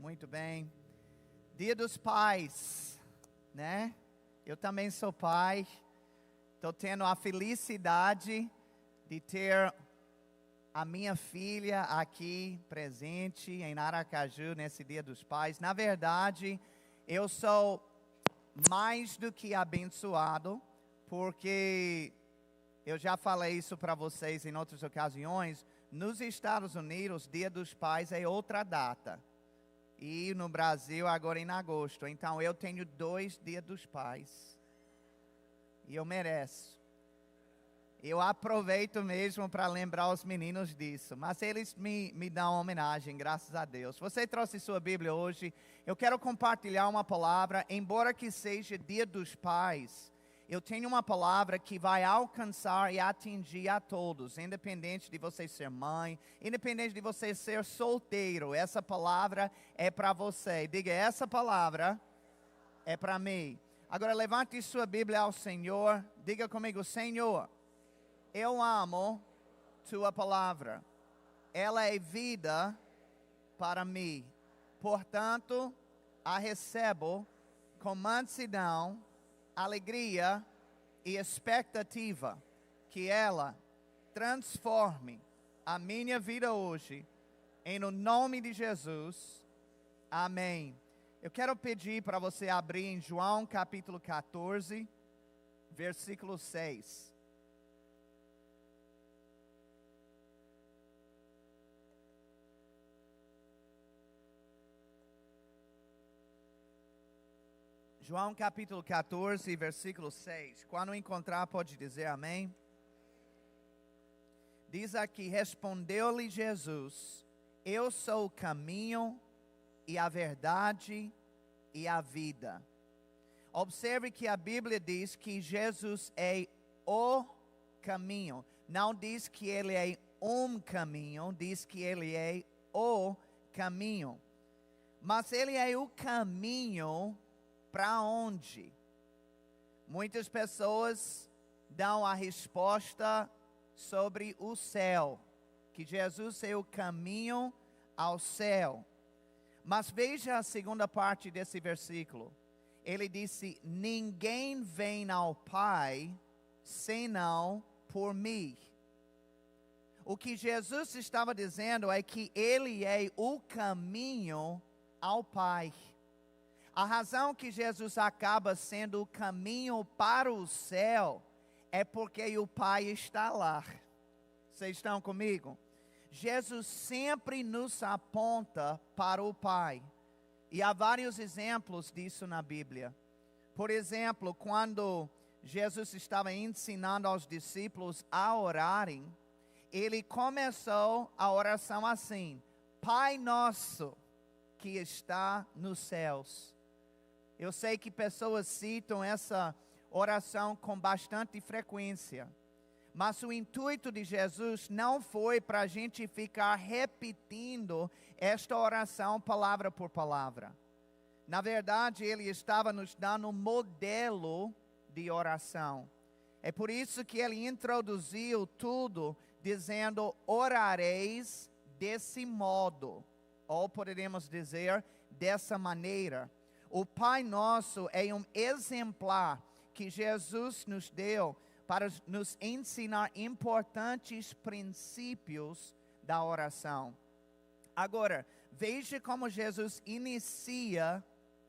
Muito bem. Dia dos Pais, né? Eu também sou pai. Estou tendo a felicidade de ter a minha filha aqui presente em Aracaju nesse Dia dos Pais. Na verdade, eu sou mais do que abençoado, porque eu já falei isso para vocês em outras ocasiões. Nos Estados Unidos, Dia dos Pais é outra data. E no Brasil, agora em agosto. Então, eu tenho 2 Dias dos Pais. E eu mereço. Eu aproveito mesmo para lembrar os meninos disso. Mas eles me dão homenagem, graças a Deus. Você trouxe sua Bíblia hoje. Eu quero compartilhar uma palavra. Embora que seja Dia dos Pais, eu tenho uma palavra que vai alcançar e atingir a todos, independente de você ser mãe, independente de você ser solteiro. Essa palavra é para você. Diga, essa palavra é para mim. Agora levante sua Bíblia ao Senhor. Diga comigo, Senhor, eu amo tua palavra. Ela é vida para mim. Portanto, a recebo com mansidão, alegria e expectativa que ela transforme a minha vida hoje, em nome de Jesus, amém. Eu quero pedir para você abrir em João capítulo 14, versículo 6. João capítulo 14, versículo 6. Quando encontrar, pode dizer amém. Diz aqui, respondeu-lhe Jesus, eu sou o caminho e a verdade e a vida. Observe que a Bíblia diz que Jesus é o caminho. Não diz que ele é um caminho, diz que ele é o caminho. Mas ele é o caminho para onde? Muitas pessoas dão a resposta sobre o céu, que Jesus é o caminho ao céu. Mas veja a segunda parte desse versículo. Ele disse, ninguém vem ao Pai senão por mim. O que Jesus estava dizendo é que ele é o caminho ao Pai. A razão que Jesus acaba sendo o caminho para o céu é porque o Pai está lá. Vocês estão comigo? Jesus sempre nos aponta para o Pai. E há vários exemplos disso na Bíblia. Por exemplo, quando Jesus estava ensinando aos discípulos a orarem, ele começou a oração assim: Pai nosso que está nos céus. Eu sei que pessoas citam essa oração com bastante frequência. Mas o intuito de Jesus não foi para a gente ficar repetindo esta oração palavra por palavra. Na verdade, ele estava nos dando um modelo de oração. É por isso que ele introduziu tudo dizendo, orareis desse modo. Ou poderíamos dizer, dessa maneira. O Pai Nosso é um exemplar que Jesus nos deu para nos ensinar importantes princípios da oração. Agora, veja como Jesus inicia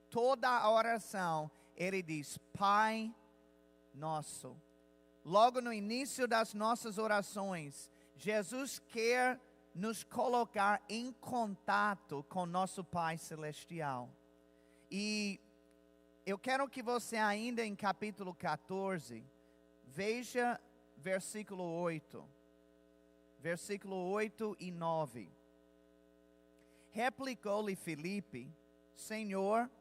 toda a oração. Ele diz, Pai Nosso. Logo no início das nossas orações, Jesus quer nos colocar em contato com nosso Pai Celestial. E eu quero que você ainda em capítulo 14, veja versículo 8. Versículo 8 e 9. Replicou-lhe Filipe, Senhor,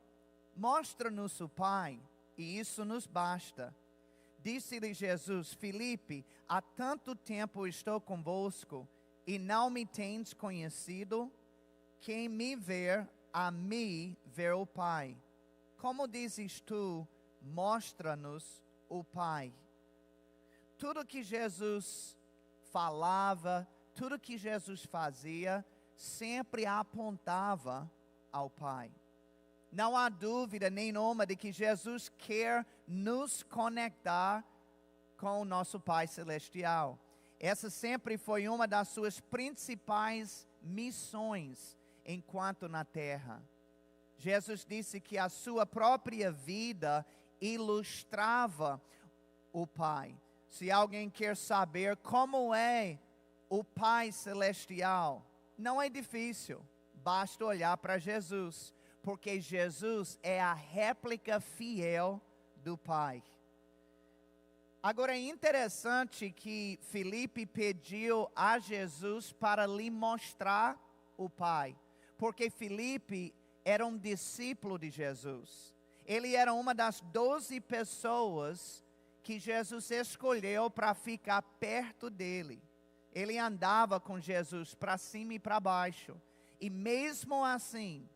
mostra-nos o Pai, e isso nos basta. Disse-lhe Jesus, Filipe, há tanto tempo estou convosco, e não me tens conhecido? Quem me ver, a mim ver o Pai. Como dizes tu, mostra-nos o Pai. Tudo que Jesus falava, tudo que Jesus fazia, sempre apontava ao Pai. Não há dúvida nenhuma de que Jesus quer nos conectar com o nosso Pai Celestial. Essa sempre foi uma das suas principais missões enquanto na terra. Jesus disse que a sua própria vida ilustrava o Pai. Se alguém quer saber como é o Pai Celestial, não é difícil, basta olhar para Jesus, porque Jesus é a réplica fiel do Pai. Agora é interessante que Filipe pediu a Jesus para lhe mostrar o Pai, porque Filipe era um discípulo de Jesus. Ele era uma das 12 pessoas que Jesus escolheu para ficar perto dele. Ele andava com Jesus para cima e para baixo. E mesmo assim,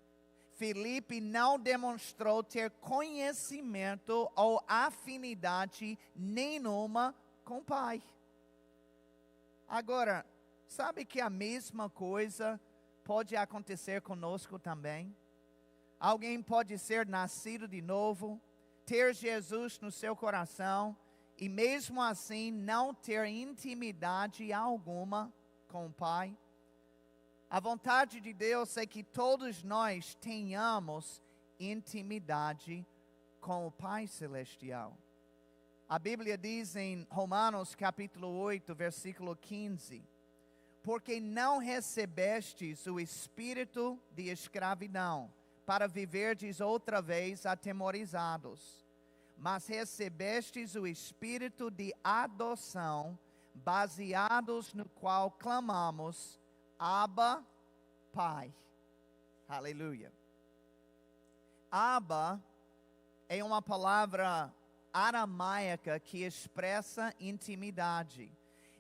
Filipe não demonstrou ter conhecimento ou afinidade nenhuma com o Pai. Agora, sabe que a mesma coisa pode acontecer conosco também? Alguém pode ser nascido de novo, ter Jesus no seu coração e mesmo assim não ter intimidade alguma com o Pai. A vontade de Deus é que todos nós tenhamos intimidade com o Pai Celestial. A Bíblia diz em Romanos capítulo 8, versículo 15: porque não recebestes o espírito de escravidão, para viverdes outra vez atemorizados, mas recebestes o espírito de adoção, baseados no qual clamamos, Abba, Pai. Aleluia. Abba é uma palavra aramaica que expressa intimidade.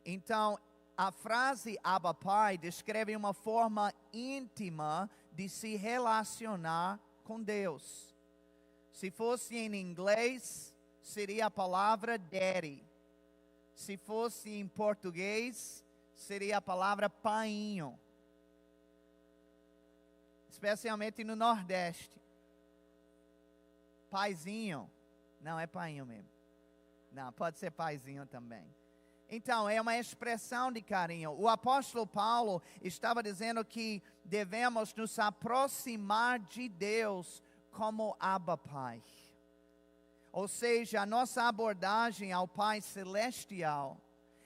Então, a frase Abba, Pai descreve uma forma íntima de se relacionar com Deus. Se fosse em inglês, seria a palavra daddy. Se fosse em português, seria a palavra painho. Especialmente no Nordeste. Paizinho. Não, é painho mesmo. Não, pode ser paizinho também. Então, é uma expressão de carinho. O apóstolo Paulo estava dizendo que devemos nos aproximar de Deus como Abba Pai. Ou seja, a nossa abordagem ao Pai Celestial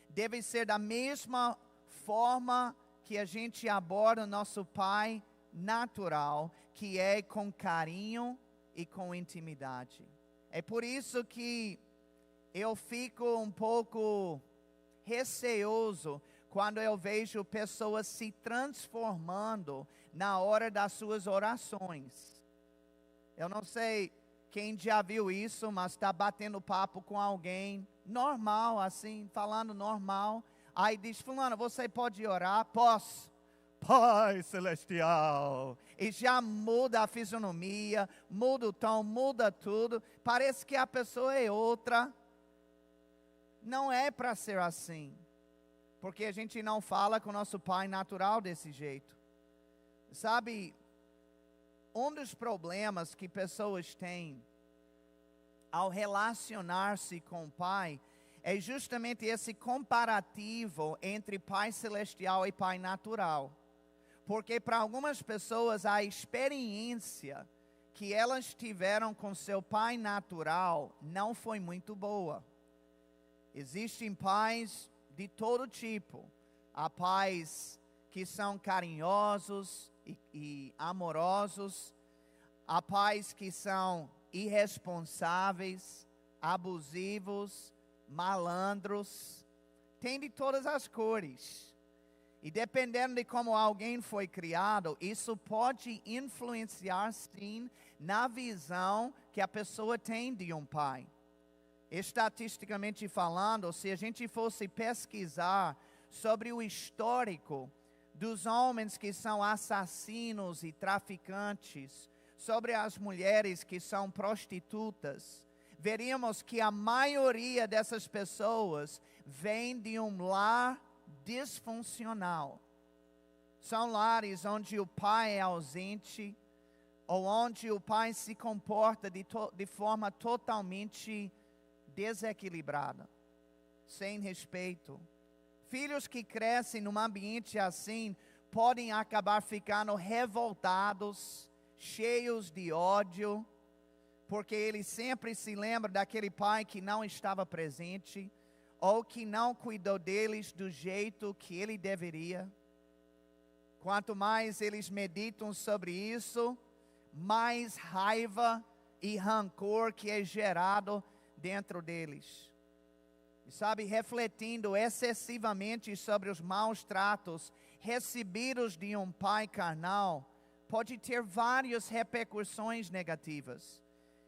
deve ser da mesma forma que a gente aborda o nosso Pai natural, que é com carinho e com intimidade. É por isso que eu fico um pouco receoso quando eu vejo pessoas se transformando na hora das suas orações. Eu não sei quem já viu isso, mas está batendo papo com alguém normal, assim, falando normal. Aí diz, fulano, você pode orar? Posso. Pai Celestial. E já muda a fisionomia, muda o tom, muda tudo. Parece que a pessoa é outra. Não é para ser assim, porque a gente não fala com o nosso Pai natural desse jeito. Sabe, um dos problemas que pessoas têm ao relacionar-se com o Pai é justamente esse comparativo entre Pai Celestial e Pai natural. Porque para algumas pessoas a experiência que elas tiveram com seu Pai natural não foi muito boa. Existem pais de todo tipo. Há pais que são carinhosos e amorosos. Há pais que são irresponsáveis, abusivos, malandros. Tem de todas as cores. E dependendo de como alguém foi criado, isso pode influenciar sim na visão que a pessoa tem de um pai. Estatisticamente falando, se a gente fosse pesquisar sobre o histórico dos homens que são assassinos e traficantes, sobre as mulheres que são prostitutas, veríamos que a maioria dessas pessoas vem de um lar disfuncional. São lares onde o pai é ausente, ou onde o pai se comporta de forma totalmente desequilibrada, sem respeito. Filhos que crescem num ambiente assim podem acabar ficando revoltados, cheios de ódio, porque eles sempre se lembram daquele pai que não estava presente, ou que não cuidou deles do jeito que ele deveria. Quanto mais eles meditam sobre isso, mais raiva e rancor que é gerado dentro deles. E sabe, refletindo excessivamente sobre os maus tratos recebidos de um pai carnal, pode ter várias repercussões negativas.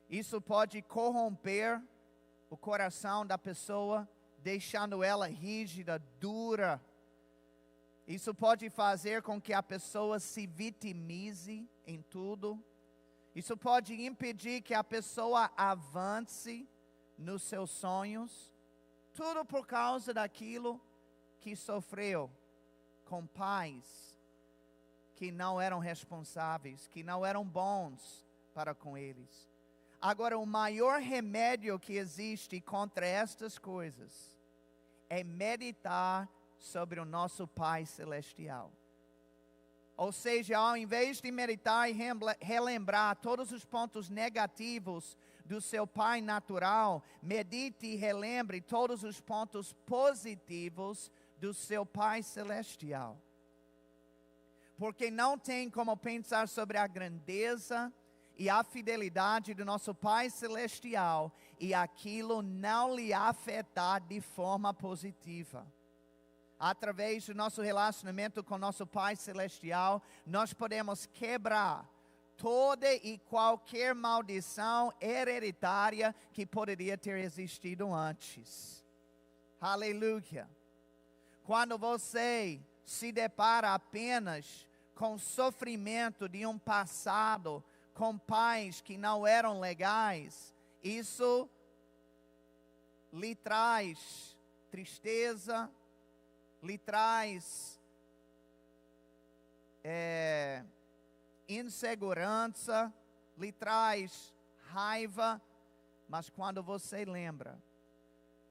Isso pode corromper o coração da pessoa, deixando ela rígida, dura. Isso pode fazer com que a pessoa se vitimize em tudo. Isso pode impedir que a pessoa avance nos seus sonhos. Tudo por causa daquilo que sofreu com pais que não eram responsáveis, que não eram bons para com eles. Agora, o maior remédio que existe contra estas coisas é meditar sobre o nosso Pai Celestial. Ou seja, ao invés de meditar e relembrar todos os pontos negativos do seu pai natural, medite e relembre todos os pontos positivos do seu Pai Celestial. Porque não tem como pensar sobre a grandeza e a fidelidade do nosso Pai Celestial e aquilo não lhe afetar de forma positiva. Através do nosso relacionamento com nosso Pai Celestial, nós podemos quebrar toda e qualquer maldição hereditária que poderia ter existido antes. Aleluia. Quando você se depara apenas com o sofrimento de um passado, com pais que não eram legais, isso lhe traz tristeza, lhe traz insegurança, lhe traz raiva, mas quando você lembra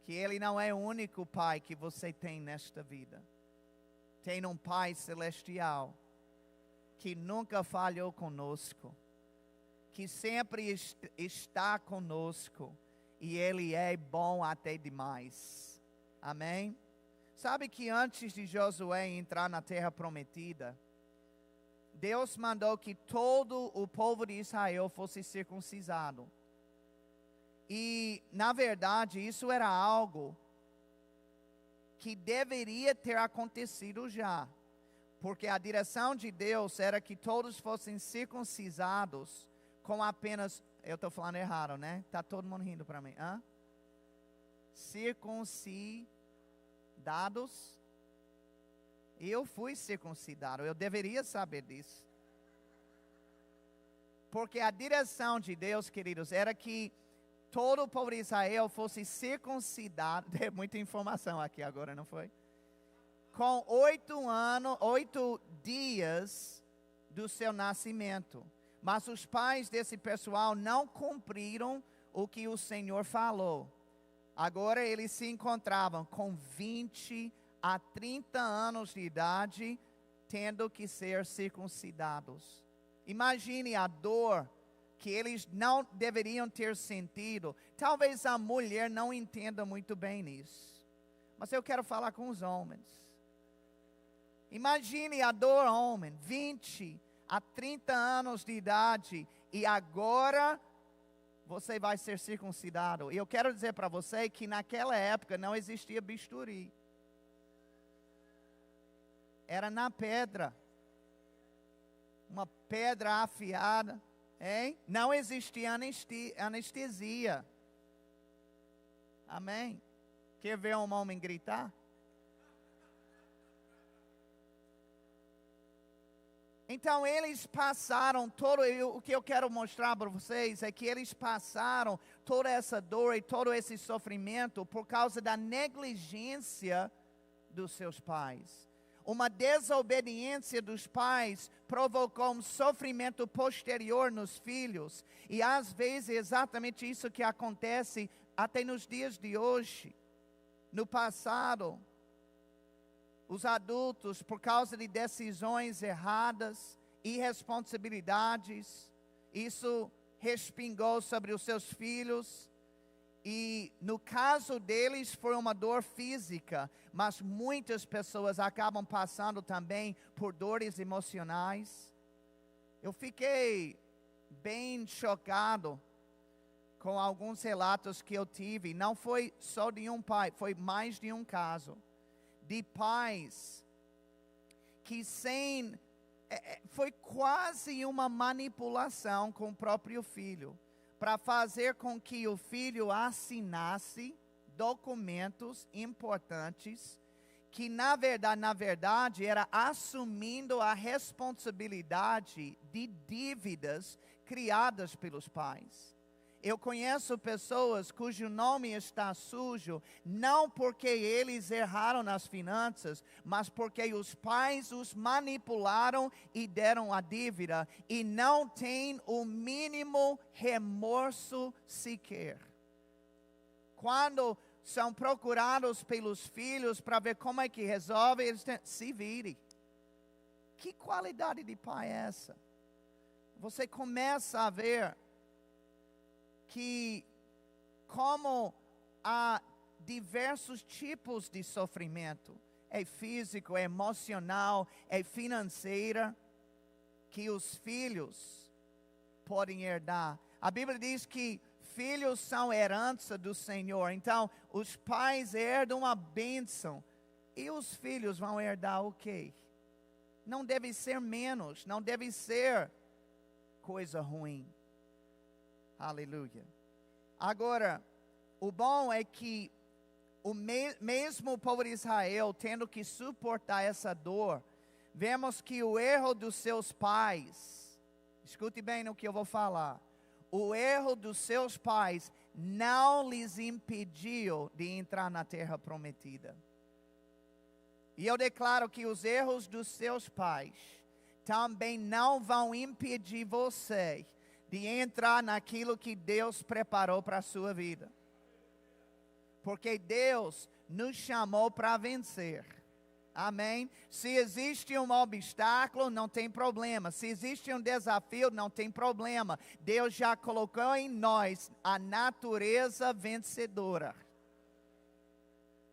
que Ele não é o único pai que você tem nesta vida, tem um Pai Celestial que nunca falhou conosco, que sempre está conosco, e Ele é bom até demais. Amém? Sabe que antes de Josué entrar na terra prometida, Deus mandou que todo o povo de Israel fosse circuncisado. E, na verdade, isso era algo que deveria ter acontecido já. Porque a direção de Deus era que todos fossem circuncisados com apenas... Eu estou falando errado, né? Está todo mundo rindo para mim. Circuncidados. Eu fui circuncidado, eu deveria saber disso. Porque a direção de Deus, queridos, era que todo o povo de Israel fosse circuncidado. É muita informação aqui agora, não foi? Com 8 dias do seu nascimento. Mas os pais desse pessoal não cumpriram o que o Senhor falou. Agora eles se encontravam com 20 a 30 anos de idade, tendo que ser circuncidados. Imagine a dor que eles não deveriam ter sentido. Talvez a mulher não entenda muito bem isso, mas eu quero falar com os homens. Imagine a dor, homem, 20 a 30 anos de idade, e agora você vai ser circuncidado. E eu quero dizer para você que naquela época não existia bisturi. Era na pedra. Uma pedra afiada. Hein? Não existia anestesia. Amém? Quer ver um homem gritar? Então eles passaram o que eu quero mostrar para vocês é que eles passaram toda essa dor e todo esse sofrimento por causa da negligência dos seus pais. Uma desobediência dos pais provocou um sofrimento posterior nos filhos. E às vezes é exatamente isso que acontece até nos dias de hoje. No passado, os adultos, por causa de decisões erradas, irresponsabilidades, isso respingou sobre os seus filhos. E no caso deles foi uma dor física, mas muitas pessoas acabam passando também por dores emocionais. Eu fiquei bem chocado com alguns relatos que eu tive. Não foi só de um pai, foi mais de um caso. De pais que foi quase uma manipulação com o próprio filho, para fazer com que o filho assinasse documentos importantes, que na verdade era assumindo a responsabilidade de dívidas criadas pelos pais. Eu conheço pessoas cujo nome está sujo, não porque eles erraram nas finanças, mas porque os pais os manipularam e deram a dívida, e não têm o mínimo remorso sequer. Quando são procurados pelos filhos para ver como é que resolve, eles dizem, se vire. Que qualidade de pai é essa? Você começa a ver que como há diversos tipos de sofrimento, é físico, é emocional, é financeira, que os filhos podem herdar. A Bíblia diz que filhos são herança do Senhor, então os pais herdam a bênção, e os filhos vão herdar o quê? Não deve ser menos, não deve ser coisa ruim. Aleluia. Agora, o bom é que mesmo o povo de Israel tendo que suportar essa dor, vemos que o erro dos seus pais, escute bem no que eu vou falar, o erro dos seus pais não lhes impediu de entrar na terra prometida. E eu declaro que os erros dos seus pais também não vão impedir você de entrar naquilo que Deus preparou para a sua vida. Porque Deus nos chamou para vencer. Amém? Se existe um obstáculo, não tem problema. Se existe um desafio, não tem problema. Deus já colocou em nós a natureza vencedora.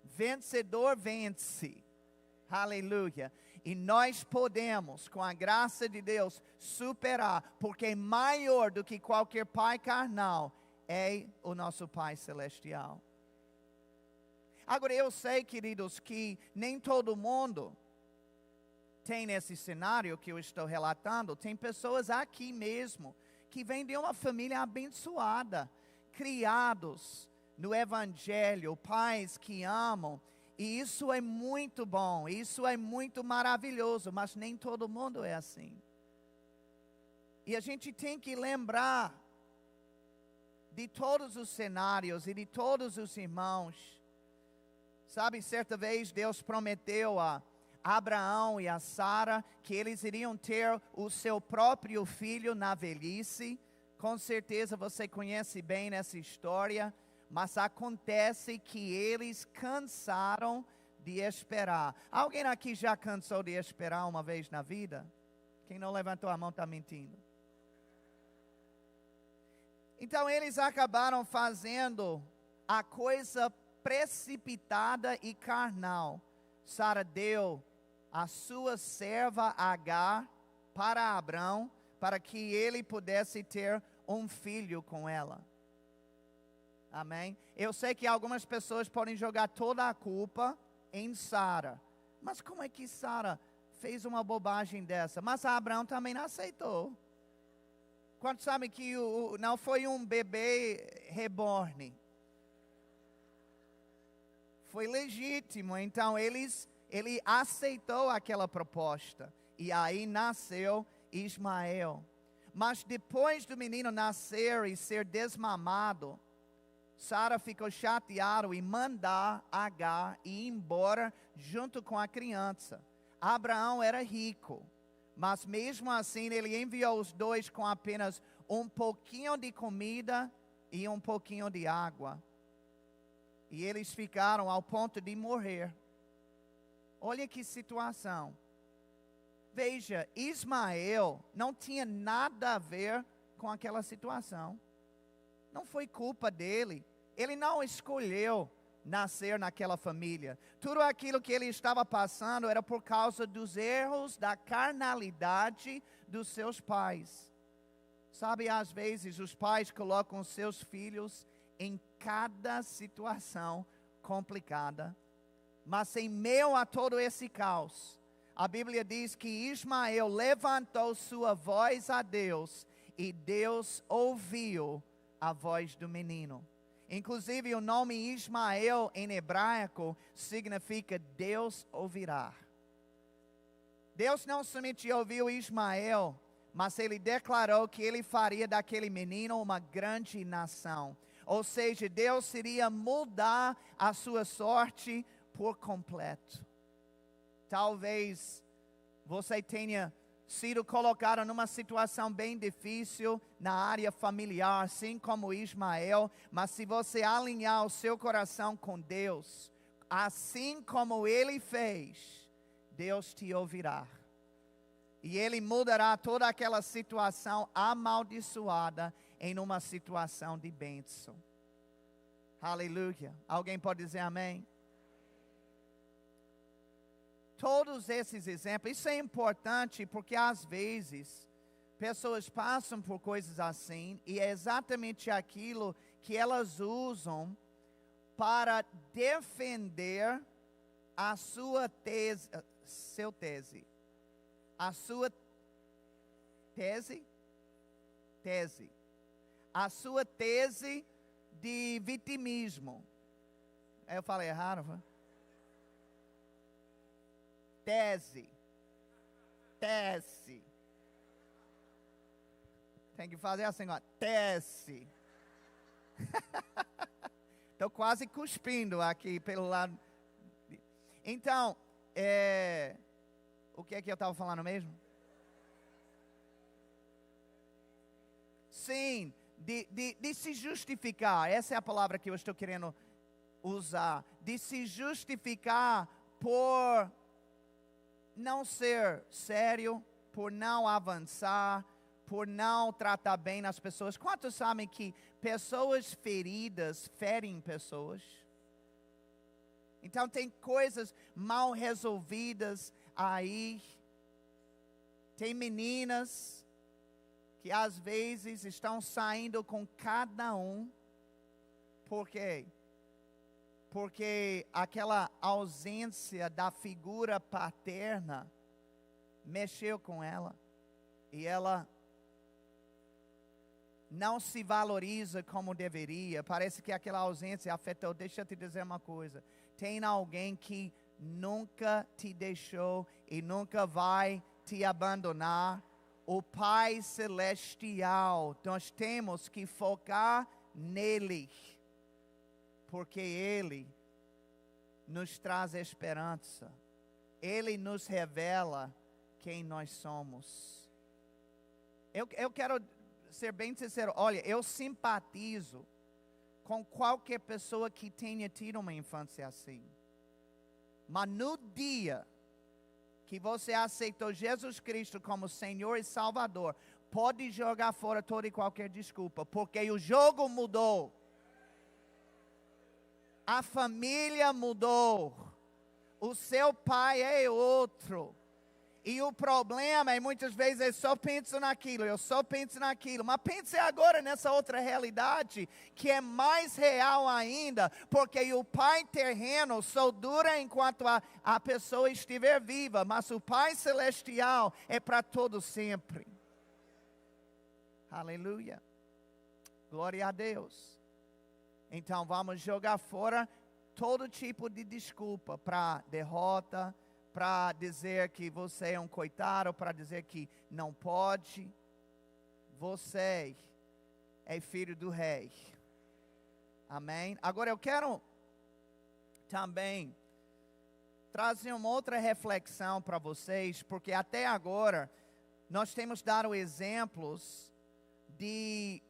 Vencedor vence. Aleluia. E nós podemos, com a graça de Deus, superar, porque maior do que qualquer pai carnal é o nosso Pai Celestial. Agora eu sei, queridos, que nem todo mundo tem esse cenário que eu estou relatando. Tem pessoas aqui mesmo que vêm de uma família abençoada, criados no Evangelho, pais que amam. E isso é muito bom, isso é muito maravilhoso, mas nem todo mundo é assim. E a gente tem que lembrar de todos os cenários e de todos os irmãos. Sabe, certa vez Deus prometeu a Abraão e a Sara que eles iriam ter o seu próprio filho na velhice. Com certeza você conhece bem essa história. Mas acontece que eles cansaram de esperar. Alguém aqui já cansou de esperar uma vez na vida? Quem não levantou a mão está mentindo. Então eles acabaram fazendo a coisa precipitada e carnal. Sara deu a sua serva Agar para Abrão, para que ele pudesse ter um filho com ela. Amém? Eu sei que algumas pessoas podem jogar toda a culpa em Sara. Mas como é que Sara fez uma bobagem dessa? Mas Abraão também não aceitou. Quantos sabem que não foi um bebê reborn? Foi legítimo. Então ele aceitou aquela proposta. E aí nasceu Ismael. Mas depois do menino nascer e ser desmamado, Sara ficou chateada e mandar Agar ir embora junto com a criança. Abraão era rico, mas mesmo assim ele enviou os dois com apenas um pouquinho de comida e um pouquinho de água. E eles ficaram ao ponto de morrer. Olha que situação. Veja, Ismael não tinha nada a ver com aquela situação. Não foi culpa dele. Ele não escolheu nascer naquela família. Tudo aquilo que ele estava passando era por causa dos erros da carnalidade dos seus pais. Sabe, às vezes os pais colocam seus filhos em cada situação complicada. Mas em meio a todo esse caos, a Bíblia diz que Ismael levantou sua voz a Deus e Deus ouviu a voz do menino. Inclusive o nome Ismael em hebraico significa Deus ouvirá. Deus não somente ouviu Ismael, mas ele declarou que ele faria daquele menino uma grande nação. Ou seja, Deus iria mudar a sua sorte por completo. Talvez você tenha sido colocado numa situação bem difícil na área familiar, assim como Ismael, mas se você alinhar o seu coração com Deus, assim como ele fez, Deus te ouvirá. E ele mudará toda aquela situação amaldiçoada em uma situação de bênção. Aleluia. Alguém pode dizer amém? Todos esses exemplos, isso é importante porque às vezes pessoas passam por coisas assim e é exatamente aquilo que elas usam para defender a sua tese, a sua tese de vitimismo. Eu falei errado, foi? Tese. Tem que fazer assim, ó. Tese. Estou quase cuspindo aqui pelo lado. Então, o que é que eu estava falando mesmo? Sim, de se justificar. Essa é a palavra que eu estou querendo usar. De se justificar por não ser sério, por não avançar, por não tratar bem as pessoas. Quantos sabem que pessoas feridas ferem pessoas? Então tem coisas mal resolvidas aí. Tem meninas que às vezes estão saindo com cada um. Por quê? Porque aquela ausência da figura paterna mexeu com ela. E ela não se valoriza como deveria. Parece que aquela ausência afetou. Deixa eu te dizer uma coisa. Tem alguém que nunca te deixou e nunca vai te abandonar. O Pai Celestial. Nós temos que focar nele. Porque Ele nos traz esperança. Ele nos revela quem nós somos. Eu quero ser bem sincero. Olha, eu simpatizo com qualquer pessoa que tenha tido uma infância assim. Mas no dia que você aceitou Jesus Cristo como Senhor e Salvador, pode jogar fora toda e qualquer desculpa. Porque o jogo mudou. A família mudou. O seu pai é outro. E o problema é muitas vezes eu só penso naquilo, Mas pense agora nessa outra realidade que é mais real ainda. Porque o pai terreno só dura enquanto a pessoa estiver viva. Mas o Pai Celestial é para todo sempre. Aleluia. Glória a Deus. Então vamos jogar fora todo tipo de desculpa para derrota, para dizer que você é um coitado, para dizer que não pode. Você é filho do rei. Amém? Agora eu quero também trazer uma outra reflexão para vocês, porque até agora nós temos dado exemplos de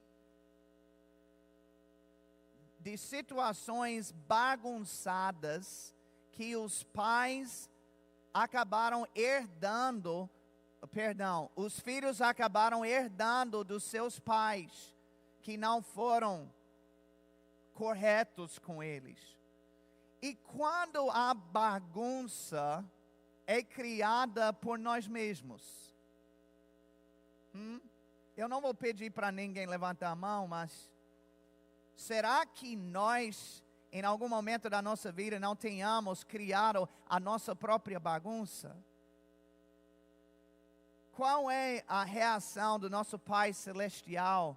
situações bagunçadas que os pais acabaram herdando, os filhos acabaram herdando dos seus pais, que não foram corretos com eles. E quando a bagunça é criada por nós mesmos, eu não vou pedir para ninguém levantar a mão, mas será que nós, em algum momento da nossa vida, não tenhamos criado a nossa própria bagunça? Qual é a reação do nosso Pai Celestial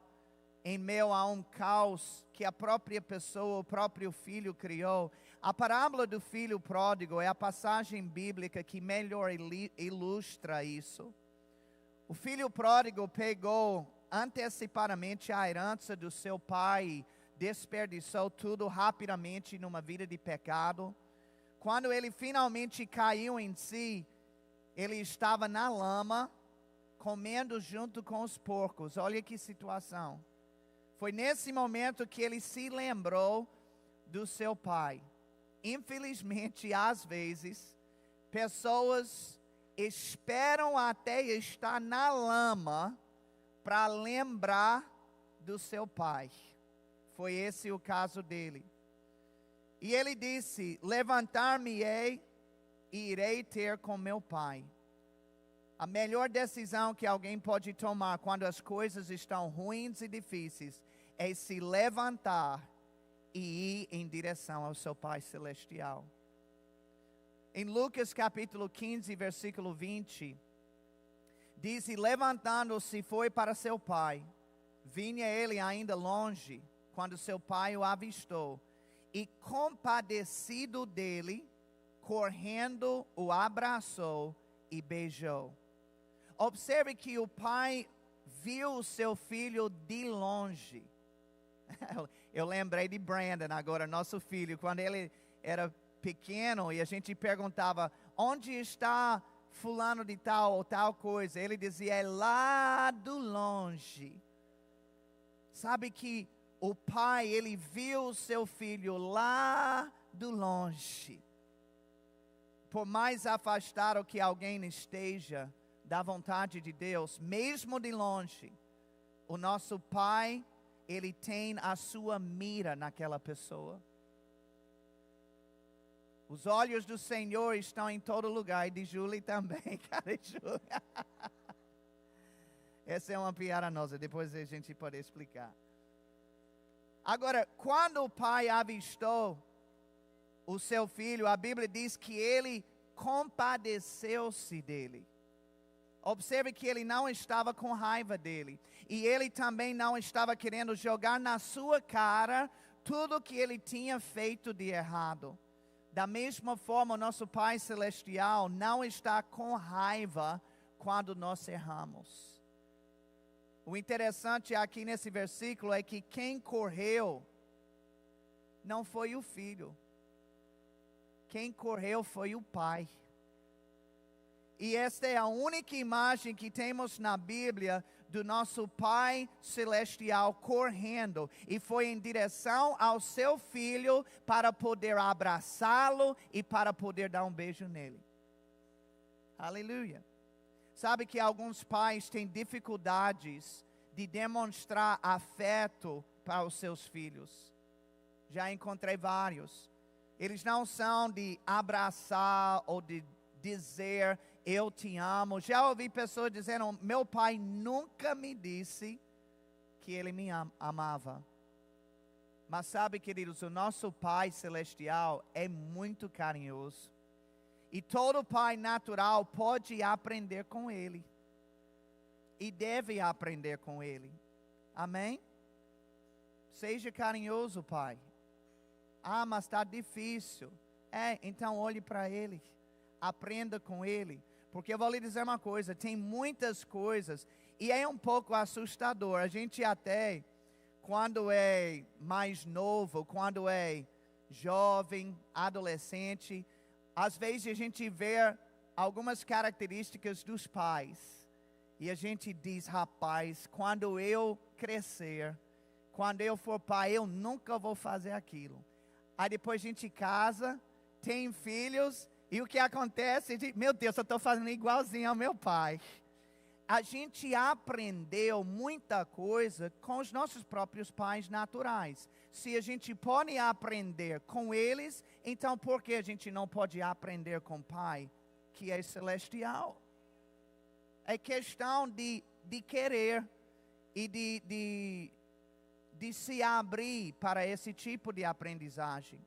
em meio a um caos que a própria pessoa, o próprio filho criou? A parábola do filho pródigo é a passagem bíblica que melhor ilustra isso. O filho pródigo pegou antecipadamente a herança do seu pai, desperdiçou tudo rapidamente numa vida de pecado. Quando ele finalmente caiu em si, ele estava na lama, comendo junto com os porcos. Olha que situação. Foi nesse momento que ele se lembrou do seu pai. Infelizmente, às vezes, pessoas esperam até estar na lama para lembrar do seu pai. Foi esse o caso dele. E ele disse: levantar-me-ei e irei ter com meu pai. A melhor decisão que alguém pode tomar quando as coisas estão ruins e difíceis é se levantar e ir em direção ao seu Pai Celestial. Em Lucas capítulo 15, versículo 20, diz: e levantando-se foi para seu pai. Vinha ele ainda longe, quando seu pai o avistou, e compadecido dele, correndo, o abraçou e beijou. Observe que o pai viu o seu filho de longe. Eu lembrei de Brandon agora, nosso filho, quando ele era pequeno e a gente perguntava: onde está fulano de tal ou tal coisa? Ele dizia: é lá do longe. Sabe que o pai, ele viu o seu filho lá do longe. Por mais afastado que alguém esteja da vontade de Deus, mesmo de longe, o nosso pai, ele tem a sua mira naquela pessoa. Os olhos do Senhor estão em todo lugar, e de Julie também, cara, Julie. Essa é uma piada nossa, depois a gente pode explicar. Agora, quando o pai avistou o seu filho, a Bíblia diz que ele compadeceu-se dele. Observe que ele não estava com raiva dele. E ele também não estava querendo jogar na sua cara tudo que ele tinha feito de errado. Da mesma forma, o nosso Pai Celestial não está com raiva quando nós erramos. O interessante aqui nesse versículo é que quem correu não foi o filho. Quem correu foi o pai. E esta é a única imagem que temos na Bíblia do nosso Pai Celestial correndo. E foi em direção ao seu filho para poder abraçá-lo e para poder dar um beijo nele. Aleluia. Sabe que alguns pais têm dificuldades de demonstrar afeto para os seus filhos. Já encontrei vários. Eles não são de abraçar ou de dizer eu te amo. Já ouvi pessoas dizendo: meu pai nunca me disse que ele me amava. Mas sabe, queridos, o nosso Pai Celestial é muito carinhoso. E todo pai natural pode aprender com ele. E deve aprender com ele. Amém? Seja carinhoso, pai. Ah, mas está difícil. Então olhe para ele. Aprenda com ele. Porque eu vou lhe dizer uma coisa, tem muitas coisas, e é um pouco assustador. A gente até, quando é mais novo, quando é jovem, adolescente, Às vezes a gente vê algumas características dos pais. E a gente diz, rapaz, quando eu crescer, quando eu for pai, eu nunca vou fazer aquilo. Aí depois a gente casa, tem filhos, e o que acontece? Meu Deus, eu estou fazendo igualzinho ao meu pai. A gente aprendeu muita coisa com os nossos próprios pais naturais. Se a gente pode aprender com eles, então por que a gente não pode aprender com o Pai, que é celestial? É questão de querer e de se abrir para esse tipo de aprendizagem.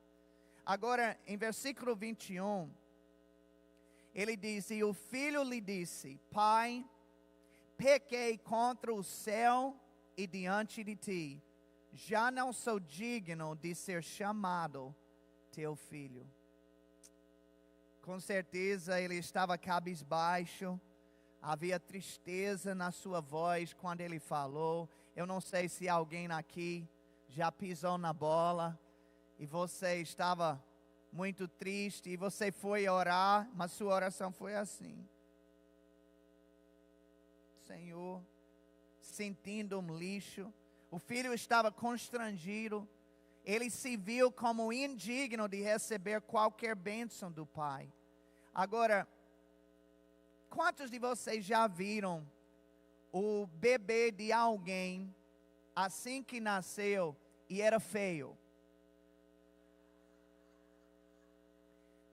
Agora, em versículo 21, ele diz, e o filho lhe disse, Pai, pequei contra o céu e diante de ti. Já não sou digno de ser chamado teu filho. Com certeza ele estava cabisbaixo. Havia tristeza na sua voz quando ele falou. Eu não sei se alguém aqui já pisou na bola e você estava muito triste e você foi orar, mas sua oração foi assim. Senhor, sentindo um lixo. O filho estava constrangido. Ele se viu como indigno de receber qualquer bênção do pai. Agora, quantos de vocês já viram o bebê de alguém assim que nasceu e era feio?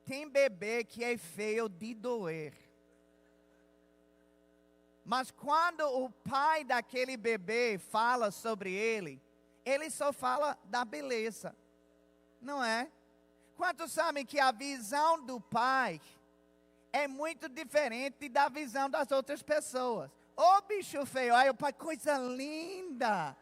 Tem bebê que é feio de doer. Mas quando o pai daquele bebê fala sobre ele, ele só fala da beleza, não é? Quantos sabem que a visão do pai é muito diferente da visão das outras pessoas? Ô bicho feio, ai o pai, coisa linda.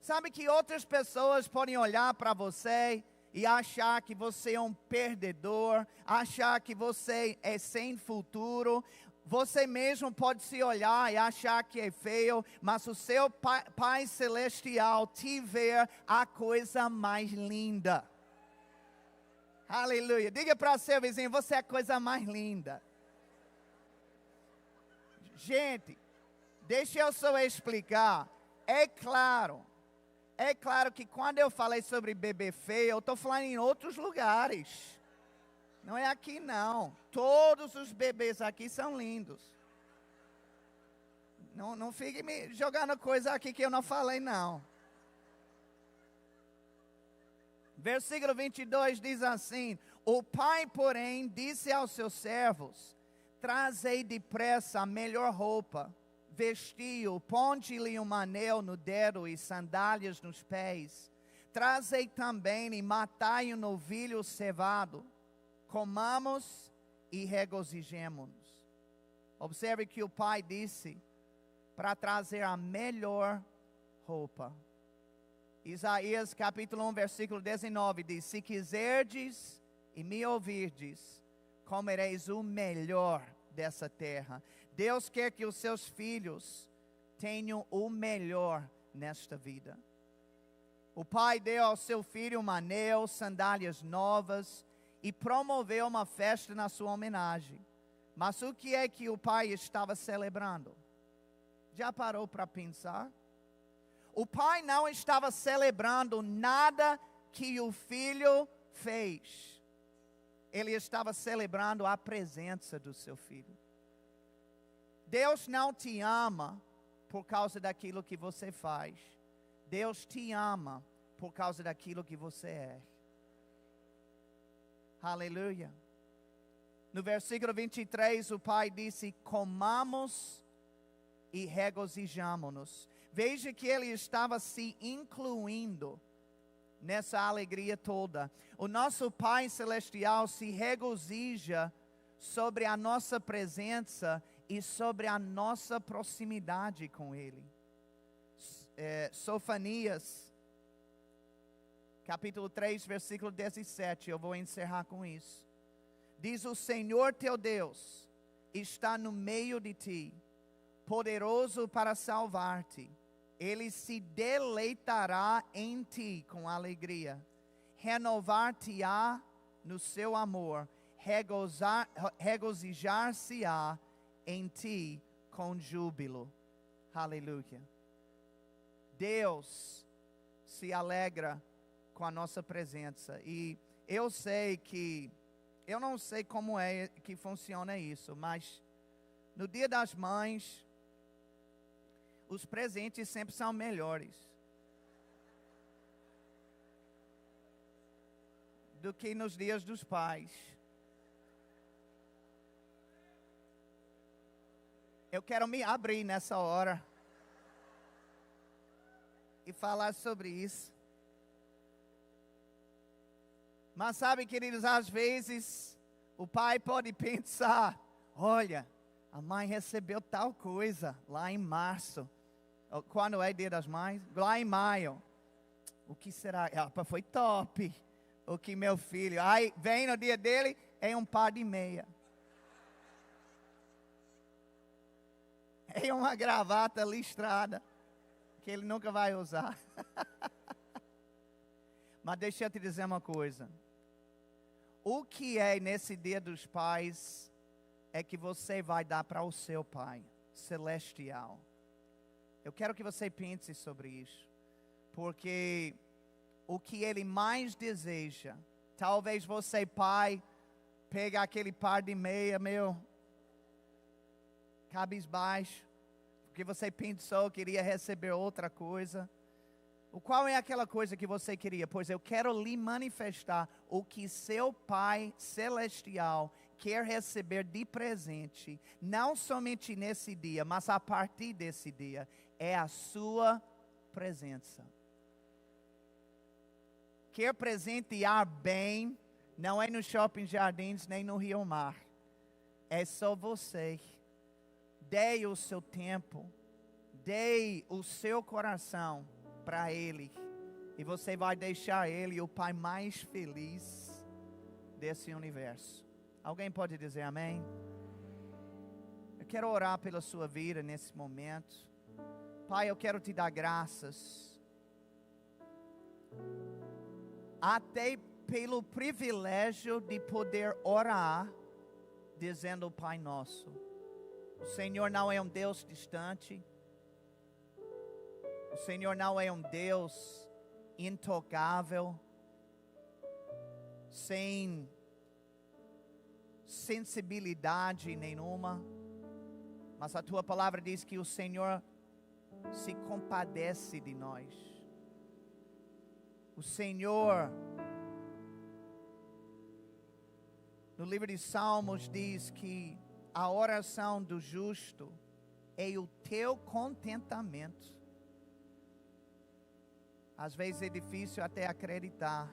Sabe que outras pessoas podem olhar para você e achar que você é um perdedor, achar que você é sem futuro. Você mesmo pode se olhar e achar que é feio, mas o seu Pai Celestial te vê a coisa mais linda. Aleluia. Diga para seu vizinho, você é a coisa mais linda. Gente, deixa eu só explicar. É claro que quando eu falei sobre bebê feio, eu estou falando em outros lugares. Não é aqui não. Todos os bebês aqui são lindos. Não fique me jogando coisa aqui que eu não falei não. Versículo 22 diz assim, o pai, porém, disse aos seus servos, trazei depressa a melhor roupa, vestiu, ponte-lhe um anel no dedo e sandálias nos pés. Trazei também e matai um novilho cevado. Comamos e regozijemo-nos. Observe que o pai disse para trazer a melhor roupa. Isaías capítulo 1, versículo 19 diz, se quiserdes e me ouvirdes, comereis o melhor dessa terra. Deus quer que os seus filhos tenham o melhor nesta vida. O pai deu ao seu filho um anel, sandálias novas e promoveu uma festa na sua homenagem. Mas o que é que o pai estava celebrando? Já parou para pensar? O pai não estava celebrando nada que o filho fez. Ele estava celebrando a presença do seu filho. Deus não te ama por causa daquilo que você faz. Deus te ama por causa daquilo que você é. Aleluia. No versículo 23, o pai disse, comamos e regozijamo-nos. Veja que ele estava se incluindo nessa alegria toda. O nosso Pai Celestial se regozija sobre a nossa presença e sobre a nossa proximidade com Ele. Sofonias, capítulo 3, versículo 17, eu vou encerrar com isso. Diz, o Senhor teu Deus está no meio de ti, poderoso para salvar-te. Ele se deleitará em ti com alegria. renovar-te-á no seu amor, regozijar-se-á em ti com júbilo. Aleluia. Deus se alegra com a nossa presença. E eu não sei como é que funciona isso, mas no Dia das Mães, os presentes sempre são melhores do que nos dias dos pais. Eu quero me abrir nessa hora e falar sobre isso. Mas sabe, queridos, às vezes o pai pode pensar: olha, a mãe recebeu tal coisa lá em março. Quando é Dia das Mães? Lá em maio. O que será? Foi top. O que meu filho... Aí vem no dia dele, é um par de meia. É uma gravata listrada, que ele nunca vai usar. Mas deixa eu te dizer uma coisa. O que é nesse Dia dos Pais é que você vai dar para o seu Pai celestial. Eu quero que você pense sobre isso, porque o que Ele mais deseja, talvez você, pai, pega aquele par de meia, cabisbaixo, porque você pensou que iria receber outra coisa. Qual é aquela coisa que você queria? Pois eu quero lhe manifestar o que seu Pai celestial quer receber de presente, não somente nesse dia, mas a partir desse dia, é a sua presença. Quer presentear bem, não é no Shopping Jardins, nem no Rio Mar. É só você. Dê o seu tempo, dê o seu coração para Ele, e você vai deixar Ele o Pai mais feliz desse universo. Alguém pode dizer amém? Eu quero orar pela sua vida nesse momento. Pai, eu quero te dar graças, até pelo privilégio de poder orar, dizendo: Pai Nosso. O Senhor não é um Deus distante. O Senhor não é um Deus intocável, sem sensibilidade nenhuma. Mas a tua palavra diz que o Senhor se compadece de nós. O Senhor, no livro de Salmos, diz que a oração do justo é o teu contentamento. Às vezes é difícil até acreditar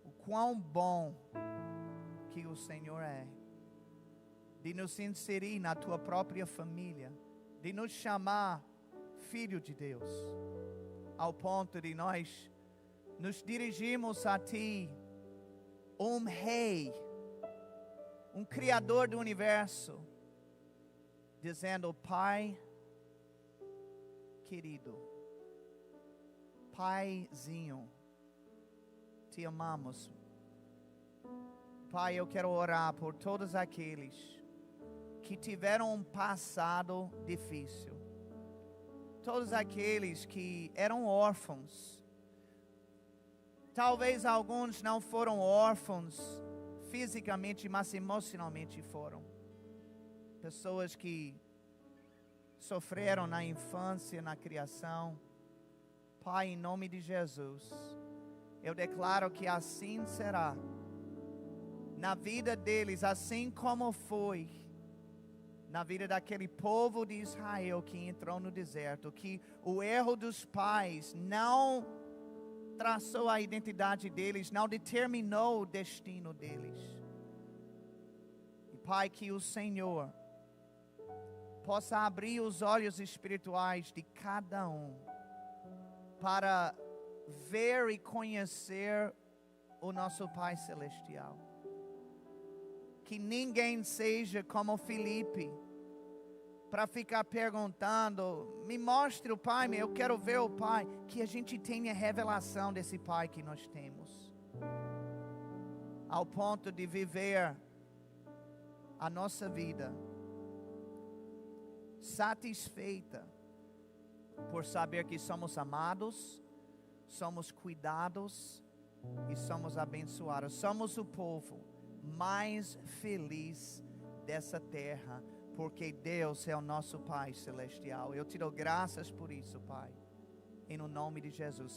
o quão bom que o Senhor é, de nos inserir na tua própria família, de nos chamar filho de Deus, ao ponto de nós nos dirigirmos a Ti, um Rei, um Criador do universo, dizendo: Pai querido, Paizinho, te amamos. Pai, eu quero orar por todos aqueles que tiveram um passado difícil, todos aqueles que eram órfãos. Talvez alguns não foram órfãos fisicamente, mas emocionalmente foram. Pessoas que sofreram na infância, na criação. Pai, em nome de Jesus, eu declaro que assim será na vida deles, assim como foi na vida daquele povo de Israel que entrou no deserto, que o erro dos pais não traçou a identidade deles, não determinou o destino deles. E Pai, que o Senhor possa abrir os olhos espirituais de cada um, para ver e conhecer o nosso Pai Celestial. Que ninguém seja como Filipe, para ficar perguntando, me mostre o Pai, eu quero ver o Pai. Que a gente tenha revelação desse Pai que nós temos, ao ponto de viver a nossa vida satisfeita por saber que somos amados, somos cuidados e somos abençoados. Somos o povo mais feliz dessa terra, porque Deus é o nosso Pai celestial. Eu te dou graças por isso, Pai, em no nome de Jesus.